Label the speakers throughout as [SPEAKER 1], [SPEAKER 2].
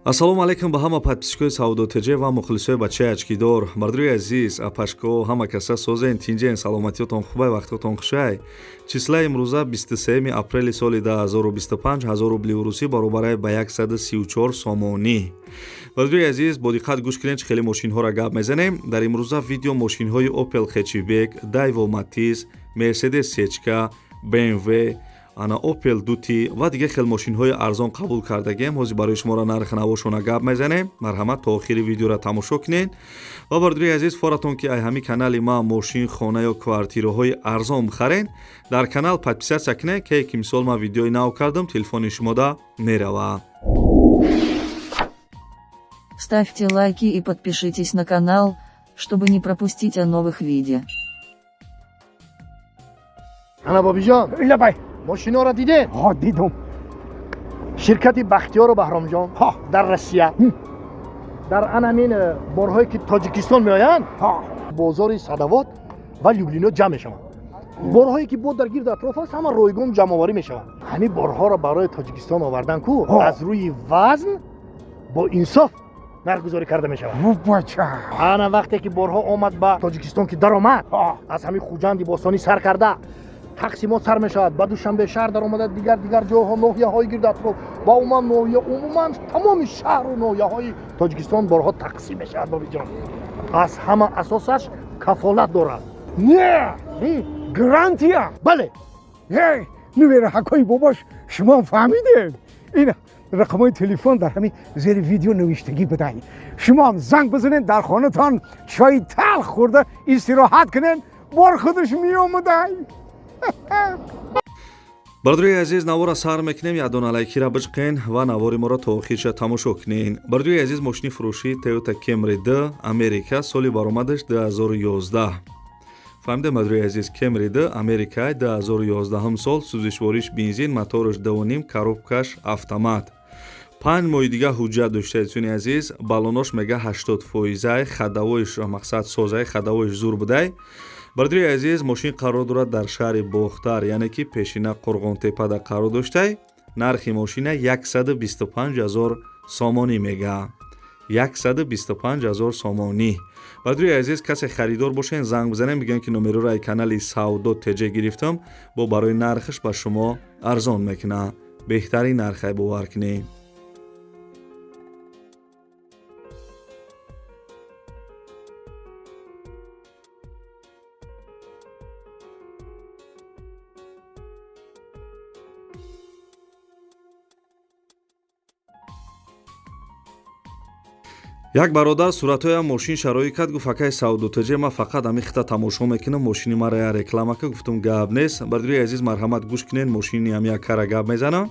[SPEAKER 1] ассалому алайкум ба ҳама подписчикои Саудотеҷе ва мухлисои бачаи очкидор. Мардуи азиз, апашко ҳама каса созен, тинҷен, саломатиётон хубай, вақтотон хушай. Числаи имрӯза 23 апрели соли 2025 1000 рубли урусӣ баробар ба 134 сомонӣ. Мардуи азиз, бо диққат гӯш кунед, чӣ хеле мошинҳоро гап мезанем. Дар имрӯза видео мошинҳои Opel Hatchback, Daewoo Matiz, Mercedes C-ка, BMW, ана Opel Duty ва дигар хел мошинҳои арзон қабул кардагем. Ҳозир барои шуморо нархи навошона гап мезанем. Марҳамат, то охири видеоро тамошо кунед. Ва бардуи азиз, форатон ки ай ҳами канали ма мошин, хона ё квартираҳои арзон мехарен, дар канал подписатсия кунед, ки мисол ма видеои нав кардам, телефони шумода мерава.
[SPEAKER 2] Ставьте лайки и подпишитесь на канал, чтобы не пропустить о новых видео.
[SPEAKER 3] Ана бобиҷон,
[SPEAKER 4] لبای
[SPEAKER 3] ماشین‌ها را دیده؟
[SPEAKER 4] ها دیدم
[SPEAKER 3] شرکت بختیار و بهرامجان در روسیه در انامین بارهایی که تاجیکستان میآیند
[SPEAKER 4] ها
[SPEAKER 3] بازار صدوات و لوبلینا جمع میشوند. بارهایی که بود در گرد اطراف است همه رایگان جمع آوری میشوند. همین بارها را برای تاجیکستان آوردن کو از روی وزن با انصاف نرخ‌گذاری کرده میشود.
[SPEAKER 4] بچه
[SPEAKER 3] انا وقتی که بارها آمد به تاجیکستان که در آمد از همین خوجند باستانی سر کرده تقسیمات سر می شود. بعد دوشنبه شهر در اومده دیگر جاها ناحیه های گرد اطراف با عموما تمام شهر و ناحیه های تاجیکستان بارها تقسیم می شود. بابی جان از همه اساسش کفالت دارد.
[SPEAKER 4] نه گرانتیا
[SPEAKER 3] بله
[SPEAKER 4] هی نویر حکای باباش شما فهمیدین این رقمای تلفن در همین زیر ویدیو نوشتگی بدهید. شما هم زنگ بزنین، در خانه تان چای تلخ خورده استراحت کنین، بار خودش می آمده.
[SPEAKER 1] Бардуи азиз, навора сар мекунем, ядон алайкира бижқен ва навори моро то охирша тамошо кунен. Бардуи азиз, мошини фурӯшӣ Toyota Camry D Америка, соли баромадаш 2011. Фаҳмида бардуи азиз, Camry D Америка 2011 сол, сӯзишвориш бензин, мотораш 2.5, коробкаш автомат. 5 моҳи дига ҳуҷҷат доштаед чуни азиз, балонош мега 80%, хадавоиш мақсад созаи хадавоиш зур будай. Бардуи азиз, мошин қарор дорад дар шаҳри Бохтар, яъне ки пешина Қурғонтепада қарор доштай. Нархи мошина 125000 сомонӣ мега. 125000 сомонӣ. Бардуи азиз, касе харидор бошен, занг бизанем, бигӯен ки номероро ай канали Саудотеҷе гирифтам, бо барои нархаш ба шумо арзон мекуна. Беҳтарин нархай бовар кунед. як бародар суратҳоям мошин шароӣ кард, гуфт акай Саудотеҷе, ман фақат ҳамин хита тамошо мекунам, мошини маро я реклама кард. Гуфтам гап нест. Бардуи азиз, марҳамат гӯш кунед, мошини ҳамякара гап мезанам.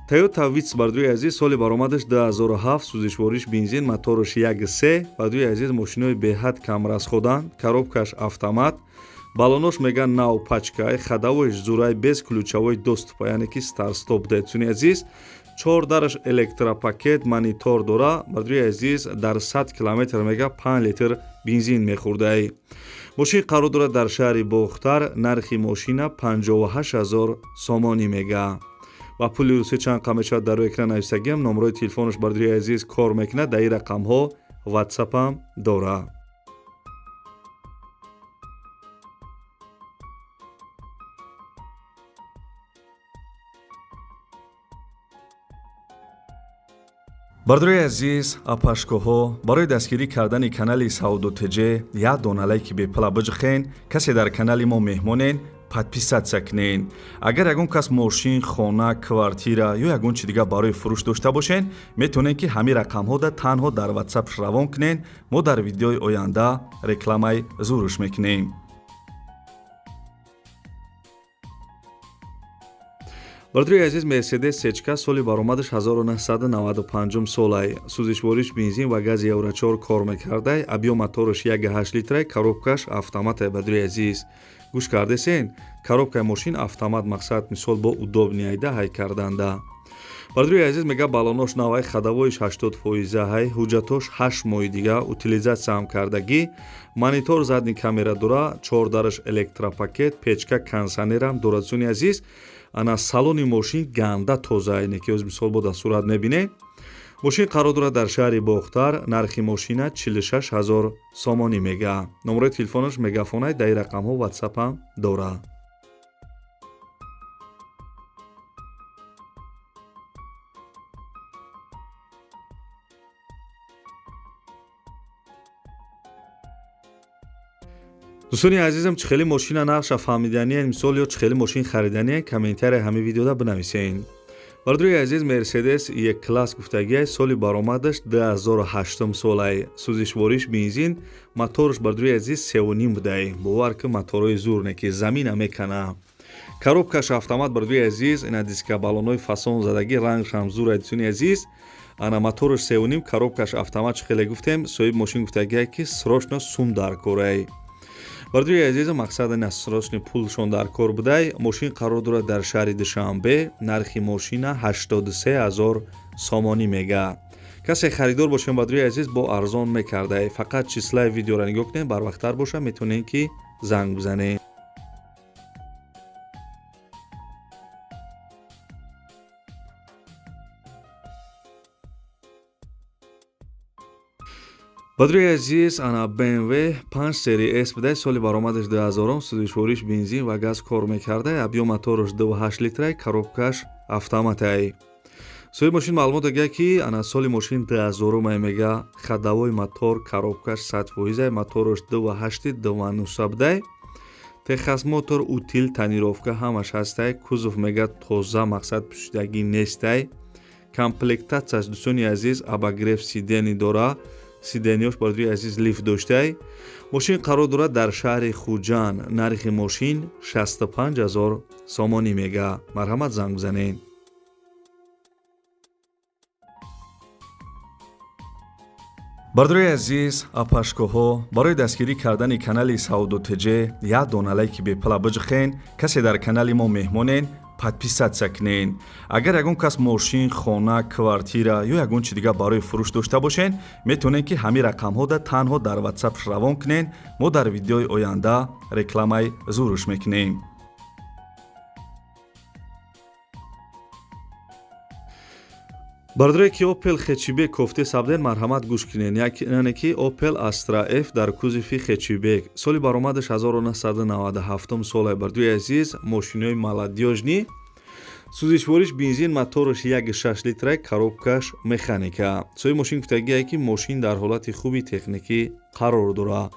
[SPEAKER 1] Toyota Vitz бардуи азиз, соли баромадаш 2007, сӯзишвориш бензин, мотораш 1.3. Бардуи азиз, мошинои беҳад камрасходанд, коробкаш автомат, балонош мега нав пачкай, хадавоиш зурай без ключавои доступа, яъне ки старт-стоп дед. Чуни азиз, 4 дараш электропакет, монитор дора. Бардуи азиз, дар 100 километр мега 5 литр бензин мехӯрдай. мошин қарор дорад дар шаҳри Бохтар. Нархи мошина 58000 сомонӣ мега. ва пули русӣ чанд қа мешавад дар рӯи экран нависагиам. номерои телефонаш бардуи азиз кор мекунад. дар ин рақамҳо ватсапам дора. бардуи азиз, апашкоҳо, барои дастгирӣ кардани канали Саудотеҷе ядон алайки бепла биҷихен. касе дар канали мо меҳмонен, подписатсия кунен. агар ягон кас мошин, хона, квартира ё ягон чи дига барои фурӯш дошта бошен, метавонен ки ҳамин рақамҳода танҳо дар ватсап равон кунен. мо дар видеои оянда рекламаи зуруш мекунем. бардуи азиз, Mercedes C-ка, соли баромадаш 1995 солай, сӯзишвориш бензин ва гази евро 4 кор мекардай, объём мотораш 1.8 литрай, коробкаш автоматай. Бардуи азиз, гӯш кардесен, коробкаи мошин автомат, мақсад мисол бо удобнияйда ҳай карданда. бардуи азиз, мега балонош навай, хадавоиш 80%, ҳай ҳуҷҷатош 8 моҳи дига утилизатсия кардагӣ, монитор задни камера дора, 4 дараш электропакет, печка кондитсионерам дорад. Чуни азиз, ана салони мошин ганда тоза, яъне ки оз мисол бода сурат мебинед. мошин қарор дорад дар шаҳри бохтар, нархи мошина 46 000 сомонӣ мега. номерои телефонаш мегафонай дар ин рақамҳо ватсапам дора. дӯстони азизам, чӣ хеле мошина нақша фаҳмиданиян мисол ё чӣ хеле мошин хариданиян комментарияи ҳамин видеода бинависен. бардуи азиз, Mercedes E-Class гуфтагиай соли баромадаш 2008 солай. сӯзишвориш бензин, моторш бардуи азиз 3.5 будай. бовар ки моторои зӯрне ки замина мекана. коробкаш автомат бардуи азиз, ина диска баллонои фасон задаги рангш ҳам зӯр дӯстони азиз. ана моторш 3.5, коробкаш автомат. чӣ хеле гуфтем, соҳиби мошин гуфтагиай ки срочно сум дар корай. бардуи азиз, мақсади насрочни пулшон дар кор будай. мошин қарор дорад дар шаҳри Душанбе. нархи мошина 83 000 сомонӣ мега. касе харидор бошем бардуи азиз, бо арзон мекардай. фақат числаи видеоро нигоҳ кунем, барвақттар боша, метавонем ки занг бизанем. бадруи азиз, ана BMW 5 сери S будай, соли баромадаш 2000, сӯзишвориш бензин ва газ кор мекардай, объём мотораш 2.8 литрай, коробкаш автоматай. соҳиби мошин маълумот додагай ки ана соли мошин 2000 мега, хадавои мотор, коробкаш 100%, мотораш 2.8 2.9 будай. техас мотор, утил, тонировка ҳамаш ҳастай, кузов мега тоза, мақсад пӯшидагӣ нестай. комплектатсияш дӯстони азиз, абагреф сидени дора. сидениёш бардуи азиз лифт доштай. мошин қарор дорад дар шаҳри Хуҷанд. нархи мошин 65 000 сомонӣ мега. марҳамат, занг бизанед. бардуи азиз, апашкоҳо, барои дастгирӣ кардани канали Саудотеҷе як дона лайки бепла биҷихен. касе дар канали мо меҳмонен, подписатсия кунен. агар ягон кас мошин, хона, квартира ё ягон чи дигар барои фурӯш дошта бошен, метавонен ки ҳамин рақамҳода танҳо дар WhatsApp равон кунен. мо дар видеои оянда рекламаи зӯруш мекунем. бардуе ки Opel Хечибек кофти сабден, марҳамат гӯш кунен. яне ки Opel Astra F дар кузови Хечибек. соли баромадаш 1997 солай. бардуи азиз, мошинои маладёжни. сӯзишвориш бензин, мотораш 1.6 литрай, коробкаш механика. соҳиби мошин гуфтагиай ки мошин дар ҳолати хуби техникӣ қарор дорад.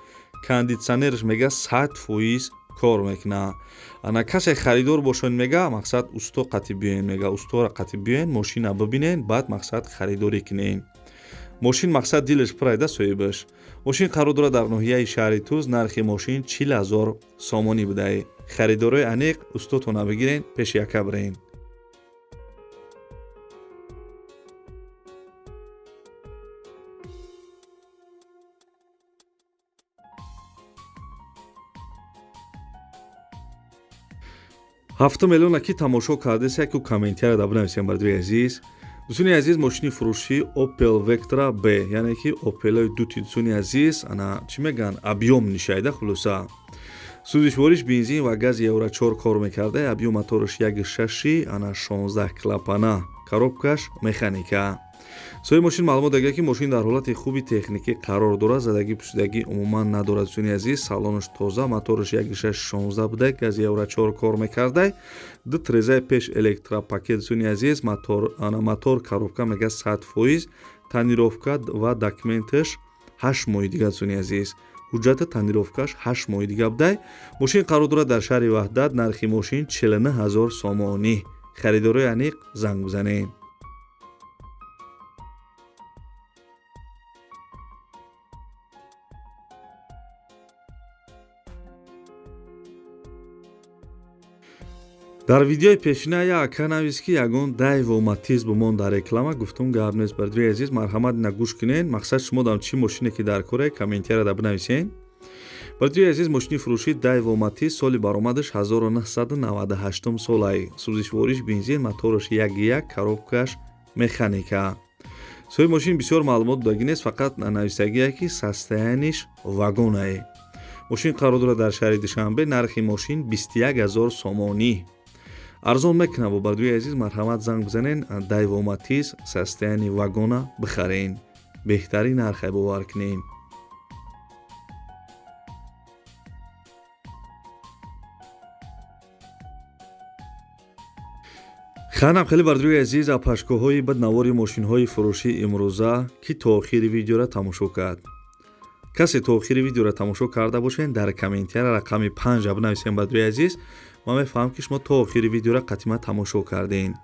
[SPEAKER 1] кондитсионераш мега 100% кор мекуна. ана касе харидор бошон мега, мақсад усто қатӣ биёен мега. устора қатӣ биёен, мошина бибинен, баъд мақсад харидорӣ кунен. мошин мақсад дилаш пурайда соҳибаш. мошин қарор дорад дар ноҳияи шаҳри Туз. нархи мошин 40 000 сомонӣ будай. харидорои аниқ устотона бигирен, пеши яка бирен. ҳафтум миллиона ки тамошо кардеса, ку комментария да бинависем бардуи азиз. дӯстони азиз, мошини фурӯшӣ Opel Vectra B, яъне ки Opel-ои дути дӯстони азиз, ана чӣ мегӯянд, объём нишайда хулоса. сӯзишвориш бензин ва гази евро 4 кор мекарда, объём мотораш 1.6, ана 16 клапана, коробкаш механика. соҳиби мошин маълумот додагай ки мошин дар ҳолати хуби техникӣ қарор дорад, задагӣ пӯшидагӣ умуман надорад. дӯстони азиз, салонаш тоза, мотораш 1.6 16 будай, гази евро 4 кор мекардай. ду трезаи пеш электропакет. дӯстони азиз, мотор, коробка мега 100%, тонировка ва документаш 8 моҳи дига. дӯстони азиз, ҳуҷҷати тонировкаш 8 моҳи дига будай. мошин қарор дорад дар шаҳри Ваҳдат. нархи мошин 49 000 сомонӣ. харидорои аниқ занг бизанед. дар видеои пешина як ака навист ки ягон Daewoo Matiz бумон дар реклама. гуфтум гап нест. бардуи азиз, марҳамат ина гӯш кунен. мақсад шумодам чӣ мошине ки дар кора, комментария да бинависен. бардуи азиз, мошини фурӯшӣ Daewoo Matiz, соли баромадаш 1998 солай. сӯзишвориш бензин, мотораш 1.1, коробкаш механика. соҳиби мошин бисёр маълумот додагӣ нест, фақат навистагие ки состояниш вагонае. мошин қарор дорад дар шаҳри Душанбе. нархи мошин 21 000 сомонӣ. арзон мекунад ва бардӯи азиз марҳамат занг бизанен дайвоматис состоянии вагона бихарен, беҳтарин нархе бовар кунем. ханам хеле бардӯи азиз апашкоҳои бад навори мошинҳои фурӯшии имрӯза ки то охири видеоро тамошо кард. касе то охири видеоро тамошо карда бошен дар комментария рақами 5 бинависен бардӯи азиз. ман мефаҳмам ки шумо то охири видеоро қатъима тамошо кардем.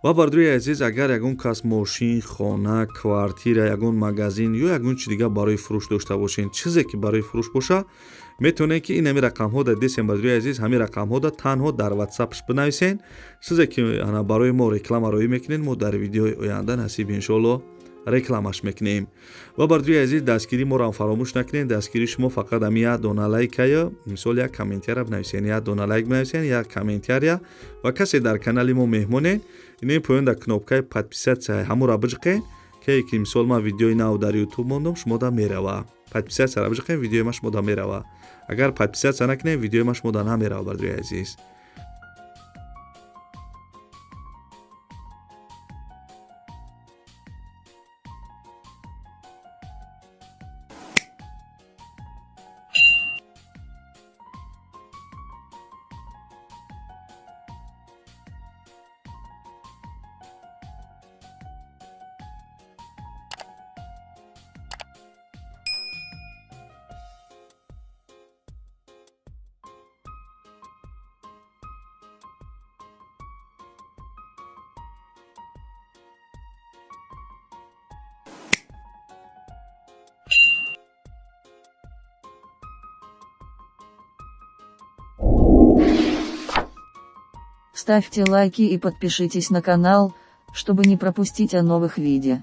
[SPEAKER 1] ва бардӯи азиз агар ягон кас мошин, хона, квартира, ягон магазин ё ягон чи дигар барои фурӯш дошта бошен, чизе ки барои фурӯш боша, метавонед ки ин ҳами рақамҳо дар дестем бардӯи азиз, ҳами рақамҳо танҳо дар ватсапш бинависен. чизе ки барои мо реклама роӣ мекунем, мо дар видеои оянда насиб иншоалло рекламаш мекунем. ва бардӯи азиз дастгирии моро фаромӯш накунед. дастгирии шумо фақат ҳами як дона лайкая, мисол як комментария бинависен, як дона лайк бинависен, як комментария. ва касе дар канали мо меҳмонен, ин поён дар кнопкаи подписатсия ҳамура биҷиқен, ки мисол ман видеои нав дар ютуб мондам, шумо да мерава. подписатсияро биҷиқен, видеои ман шумо да мерава. агар подписатсия накунед, видеои ман шумо да намерава бардӯи азиз.
[SPEAKER 2] Ставьте лайки и подпишитесь на канал, чтобы не пропустить о новых видео.